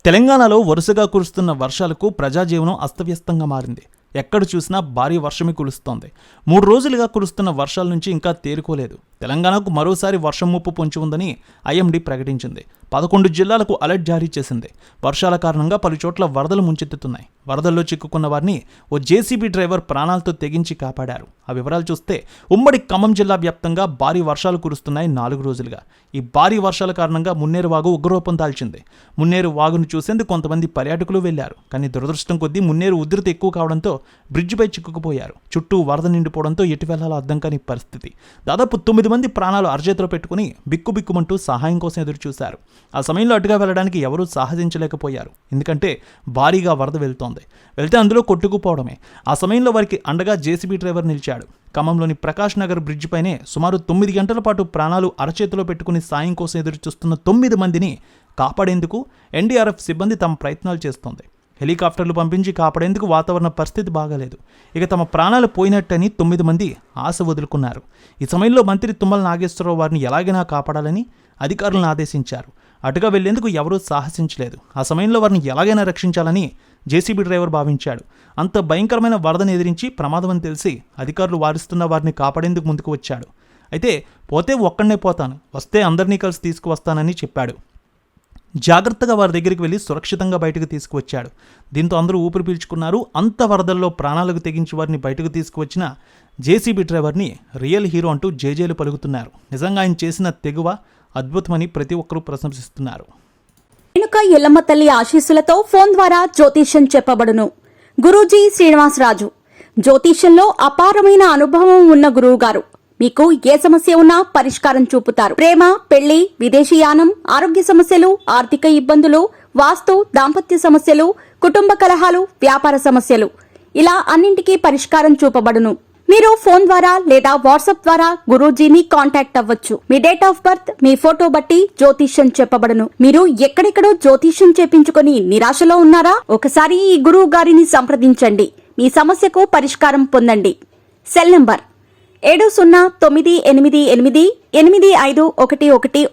తెలంగాణలో వరుసగా కురుస్తున్న వర్షాలకు ప్రజాజీవనం అస్తవ్యస్తంగా మారింది. ఎక్కడ చూసినా భారీ వర్షమే కురుస్తోంది. 3 రోజులుగా కురుస్తున్న వర్షాల నుంచి ఇంకా తేరుకోలేదు. తెలంగాణకు మరోసారి వర్షం ముప్పు పొంచి ఉందని ఐఎండీ ప్రకటించింది. 11 జిల్లాలకు అలర్ట్ జారీ చేసింది. వర్షాల కారణంగా పలు చోట్ల వరదలు ముంచెత్తుతున్నాయి. వరదల్లో చిక్కుకున్న వారిని ఓ జేసీబీ డ్రైవర్ ప్రాణాలతో తెగించి కాపాడారు. ఆ వివరాలు చూస్తే ఉమ్మడి ఖమ్మం జిల్లా వ్యాప్తంగా భారీ వర్షాలు కురుస్తున్నాయి 4 రోజులుగా. ఈ భారీ వర్షాల కారణంగా మున్నేరు వాగు ఉగ్రరూపం దాల్చింది. మున్నేరు వాగును చూసేందుకు కొంతమంది పర్యాటకులు వెళ్లారు. కానీ దురదృష్టం కొద్దీ మున్నేరు ఉధృతి ఎక్కువ కావడంతో బ్రిడ్జిపై చిక్కుకుపోయారు. చుట్టూ వరద నిండిపోవడంతో ఎటు వెళ్లాలో అర్థం కాని పరిస్థితి. దాదాపు 9 మంది ప్రాణాలు అరచేతిలో పెట్టుకుని బిక్కుబిక్కుమంటూ సహాయం కోసం ఎదురు చూశారు. ఆ సమయంలో అటుగా వెళ్లడానికి ఎవరూ సాహసించలేకపోయారు. ఎందుకంటే భారీగా వరద వెళ్తే అందులో కొట్టుకుపోవడమే. ఆ సమయంలో వారికి అండగా జేసీబీ డ్రైవర్ నిలిచాడు. ఖమ్మంలోని ప్రకాష్ నగర్ బ్రిడ్జిపైనే సుమారు 9 గంటల పాటు ప్రాణాలు అరచేతిలో పెట్టుకుని సాయం కోసం ఎదురు చూస్తున్న 9 మందిని కాపాడేందుకు ఎన్డీఆర్ఎఫ్ సిబ్బంది తమ ప్రయత్నాలు చేస్తోంది. హెలికాప్టర్లు పంపించి కాపాడేందుకు వాతావరణ పరిస్థితి బాగాలేదు. ఇక తమ ప్రాణాలు పోయినట్టని 9 మంది ఆశ వదులుకున్నారు. ఈ సమయంలో మంత్రి తుమ్మల నాగేశ్వరరావు వారిని ఎలాగైనా కాపాడాలని అధికారులను ఆదేశించారు. అటుగా వెళ్లేందుకు ఎవరూ సాహసించలేదు. ఆ సమయంలో వారిని ఎలాగైనా రక్షించాలని జేసీబీ డ్రైవర్ భావించాడు. అంత భయంకరమైన వరదను ఎదిరించి ప్రమాదమని తెలిసి అధికారులు వారిస్తున్న వారిని కాపాడేందుకు ముందుకు వచ్చాడు. అయితే పోతే ఒక్కడనే పోతాను, వస్తే అందరినీ కలిసి తీసుకువస్తానని చెప్పాడు. జాగ్రత్తగా వారి దగ్గరికి వెళ్ళి సురక్షితంగా బయటకు తీసుకువచ్చాడు. దీంతో అందరూ ఊపిరి పీల్చుకున్నారు. అంత వరదల్లో ప్రాణాలకు తెగించి వారిని బయటకు తీసుకువచ్చిన జేసీబీ డ్రైవర్ని రియల్ హీరో అంటూ జేజేలు పలుకుతున్నారు. నిజంగా ఆయన చేసిన తెగువ అద్భుతమని ప్రతి ఒక్కరూ ప్రశంసిస్తున్నారు. రేణుక ఎల్లమ్మ తల్లి ఆశీస్సులతో ఫోన్ ద్వారా జ్యోతిష్యం చెప్పబడును. గురూజీ శ్రీనివాసరాజు జ్యోతిష్యంలో అపారమైన అనుభవం ఉన్న గురువుగారు. మీకు ఏ సమస్య ఉన్నా పరిష్కారం చూపుతారు. ప్రేమ, పెళ్లి, విదేశీయానం, ఆరోగ్య సమస్యలు, ఆర్థిక ఇబ్బందులు, వాస్తు, దాంపత్య సమస్యలు, కుటుంబ కలహాలు, వ్యాపార సమస్యలు, ఇలా అన్నింటికీ పరిష్కారం చూపబడును. మీరు ఫోన్ ద్వారా లేదా వాట్సాప్ ద్వారా గురూజీని కాంటాక్ట్ అవ్వచ్చు. మీ డేట్ ఆఫ్ బర్త్, మీ ఫోటో బట్టి జ్యోతిష్యం చెప్పబడును. మీరు ఎక్కడెక్కడో జ్యోతిష్యం చేపించుకొని నిరాశలో ఉన్నారా? ఒకసారి ఈ గురువు గారిని సంప్రదించండి. మీ సమస్యకు పరిష్కారం పొందండి. Cell number 709888851111